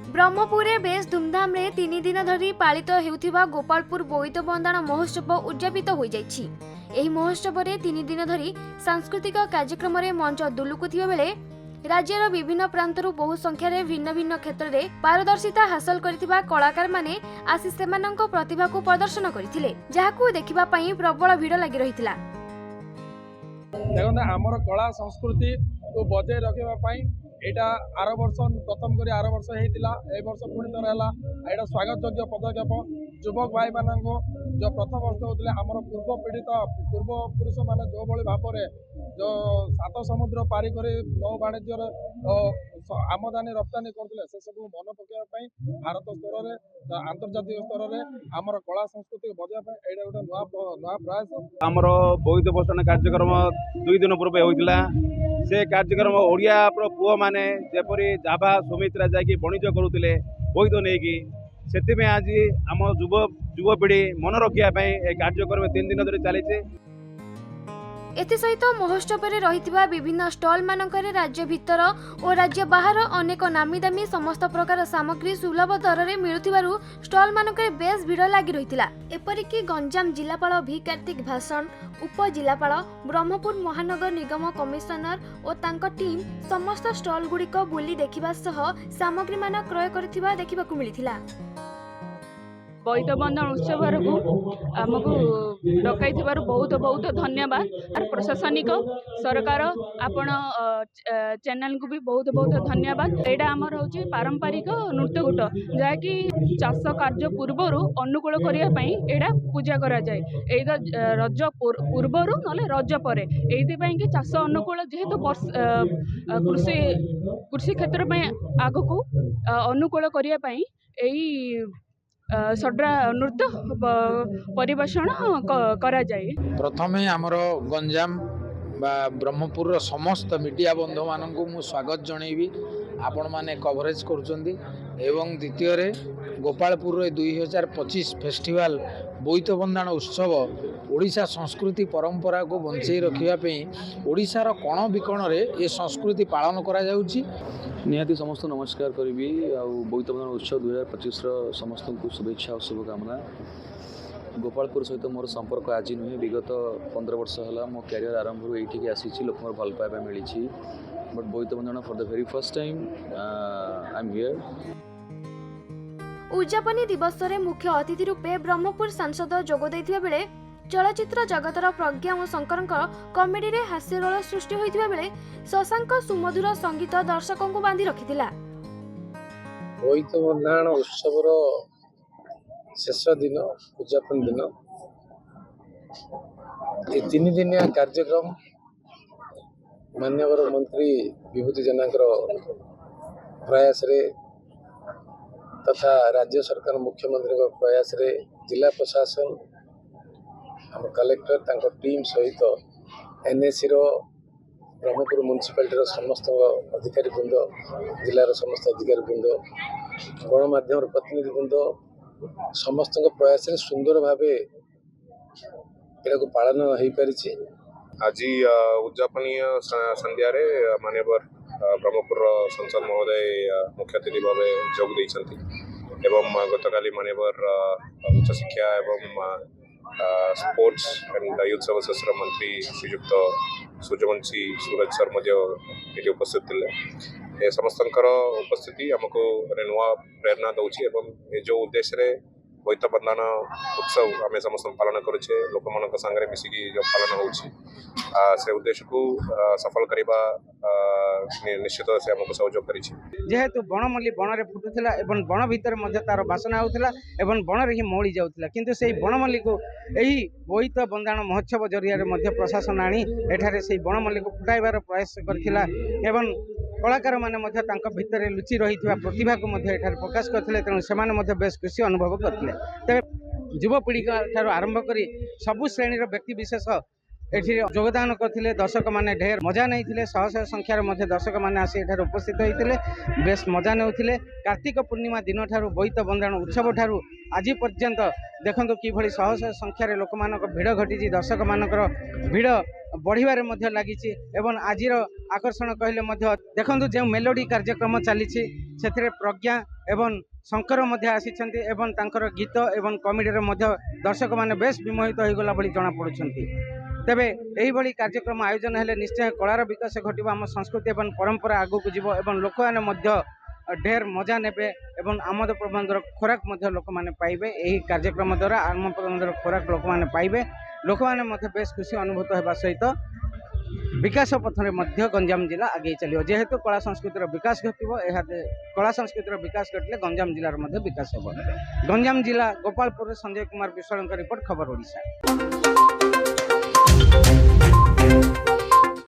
ब्रह्मपुरे base धूमधाम रे 3 दिन धरी पालित हेउथिबा गोपालपुर बोईत बंदाण महोत्सव उद्यापित हो जाइछि। एही महोत्सव रे 3 दिन धरी सांस्कृतिक कार्यक्रम रे मंच दुलुकुथिबा बेले राज्यर विभिन्न प्रांतरु बहु संख्या रे भिन्न भिन्न क्षेत्र रे पारदर्शिता हासिल करथिबा कलाकार माने आसी सेमानंक प्रतिभा को प्रदर्शन करथिले, जाहाकू देखिबा पई प्रबल भीड़ लागि रहितला। देखो आमर कला संस्कृति को बजाय रखा यहाँ आर वर्ष प्रथम करी आर वर्ष होता ए वर्ष पुणी थर है यहाँ स्वागत योग्य पदक्षेप युवक भाई मान जो प्रथम वर्ष होते आम पूर्व पीड़ित पूर्व पुरुष मान जो भाई भाव में जो 7 समुद्र पारी कर नौ वाणिज्य आमदानी रप्तानी करते से सब मन पकड़ाई भारत स्तर में आंतर्जातिक स्तर में आमर कला संस्कृति बजाय यहाँ गोटे नुआ प्रयास आमर बोईत बसण कार्यक्रम 2 दिन पूर्व होता से कार्यक्रम ओडिया पुओ मैंने जपरी जाभा सुमित्रा जाकि वाणिज्य करुले बोईत नहीं से आज आम युवपीढ़ी मन रखापी कार्यक्रम 3 दिन धरी चली। एथिसहित महोत्सव रे रहितबा विभिन्न स्टॉल मानकरे राज्य भितर और राज्य बाहर अनेक नामी दामी समस्त प्रकार सामग्री सुलभ दर रे मिलुथिबारु स्टॉल मानकरे बेस भीड़ लागि रहितिला। एपरिकी गंजाम जिलापाल भी कार्तिक भाषण उप जिलापाल ब्रह्मपुर महानगर निगम कमिशनर और तांका टीम समस्त स्टॉल गुड़िक बुली देखिबा सह सामग्री मान क्रय करथिबा देखिबाकू मिलिथिला। बोईत बंधन उत्सव को आमको डकई बहुत बहुत धन्यवाद। प्रशासनिक सरकार आपण चैनल को भी बहुत बहुत धन्यवाद। यहाँ आमर हूँ पारंपरिक नृत्यकूट जहाँकि चाष कार्य पूर्वर अनुकूल करने यहाँ पूजा करा जाए रज पूर्वर ना रज पर कि चाष अनुकूल जेहेतु कृषि क्षेत्र में आग को अनुकूल करने सड्रा नृत्य परिवेषण करा जाए। प्रथमे आमर गंजाम ब्रह्मपुर समस्त मीडिया बंधु मानक मु स्वागत जनइबी आपण माने कवरेज करुचंदी एवं द्वितीय रे गोपालपुर 2025 फेस्टिवल बोईत बंदाण उत्सव ओडिशा संस्कृति परंपरा को बंचई रखिया पे ओडिशार कोण विकोण रे ये संस्कृति पालन करा जाउची। निहाती समस्त नमस्कार करी बोईत बंदाण उत्सव 2025 समस्त को शुभेच्छा और शुभकामना। गोपालपुर सहित मोर संपर्क आज नुहे विगत 15 वर्ष है मो कैरियर आरंभ ये आसी लोक भल पाइबा मिली बट बोईत बंदाण for the very first time I am here. उद्यापनी दिवस रे मुख्य अतिथि रूपे ब्रह्मपुर सांसद जोग दैथिबा बेले चलचित्र जगतर प्रज्ञा और शंकर कमेडी रे हास्य रोल सृष्टि होइथिबा बेले शशांक सुमधुर संगीत दर्शकों को बांधि रखिथिला। बोईत बंदाण उत्सव शेष दिन उद्यापन दिन ये 3 दिनिया कार्यक्रम माननीय मंत्री विभूति जेना प्रयास रे तथा राज्य सरकार मुख्यमंत्री प्रयास रे जिला प्रशासन आम कलेक्टर तांको टीम सहित एनएसी रो ब्रह्मपुर म्युनिसिपालिटी समस्त अधिकारी वृंद जिलार समस्त अधिकारी वृंद गणमाध्यम प्रतिनिधि वृंद समस्त प्रयास रे सुंदर भावे एटा को पालन हो पारिछि। आज उद्यापनीय संध्या रे माननीय ब्रह्मपुर संसद महोदय मुख्य अतिथि भाव जोग देइछन्ति एवं गतकाली माननीय उच्च शिक्षा एवं स्पोर्ट्स एंड यूथ सर्विसेस मंत्री श्रीयुक्त सूर्यवंशी सूरज सर ये उपस्थित थे। समस्त उपस्थिति आमको नुआ प्रेरणा दौची एवं ये जो उद्देश्य बोईत बंदाण उत्सव आम समस्त पालन करुचे लोक मान सागर मिसिकी जो पालन हो उद्देश्य को सफल करने निश्चित से आमको सहयोग कर जेहेतु बनमल्ली बन में फुटुला एवं बन भितर तार बासना होता एवं बन में ही मौली जाऊला किंतु से बनमल्ली को यही बोईत बंदाण महोत्सव जरिया प्रशासन आनी एठारे से बनमल्ली को फुटाइबार प्रयास करथिला एवं कलाकार माने भितर लुचि रही प्रतिभा को प्रकाश करते तेणु से बेस खुशी अनुभव करते। तेज युवपीढ़ी ठार आरंभ कर सबु श्रेणी व्यक्ति विशेष एठी योगदान करथिले दर्शक माने ढेर मजा नहीं शह शह संख्यार दर्शक माने आसी एठार उपस्थित होते बेस मजा नेउथिले। कार्तिक पूर्णिमा दिन ठारू बोईत बंदाण उत्सव ठारू आज पर्यंत देखंतु कि भली शह शह संख्यार लोक मानक भिड़ घटी दर्शक मानकर भिड़ बढ़िबारे मध्य लागिछि एवं आजिर आकर्षण कहले मध्य देखंतु जे मेलोडी कार्यक्रम चलीछि सेथिरे प्रज्ञा एवं शंकर मध्य आसीछन्ति एवं तांकर गीत एवं कॉमेडी रे मध्य दर्शक माने बेस विमोहित होइगला बली जणा पडुछन्ति। तेबे एही बली कार्यक्रम आयोजन हेले निश्चय कलार विकास घटिबो आम संस्कृति एवं परंपरा आगु को जीवो एवं लोक माने मध्य ढेर मजा नेबे एवं आमोद प्रबंधर खोराक मध्य लोक माने पाइबे। एही कार्यक्रम द्वारा आमोद प्रबंधर खोराक लोक माने पाइबे। लोक माने मध्य बेस खुशी अनुभूत हेबा सहित विकास पथरे मध्य गंजाम जिला आगे चलियो। जेहेतु कला संस्कृतिर विकास घटिबो एहा कला संस्कृतिर विकास घटले गंजाम जिलार मध्य विकास हेबो। गंजाम जिला गोपालपुर संजय कुमार विश्वालଙ୍କ रिपोर्ट खबर ओडिशा।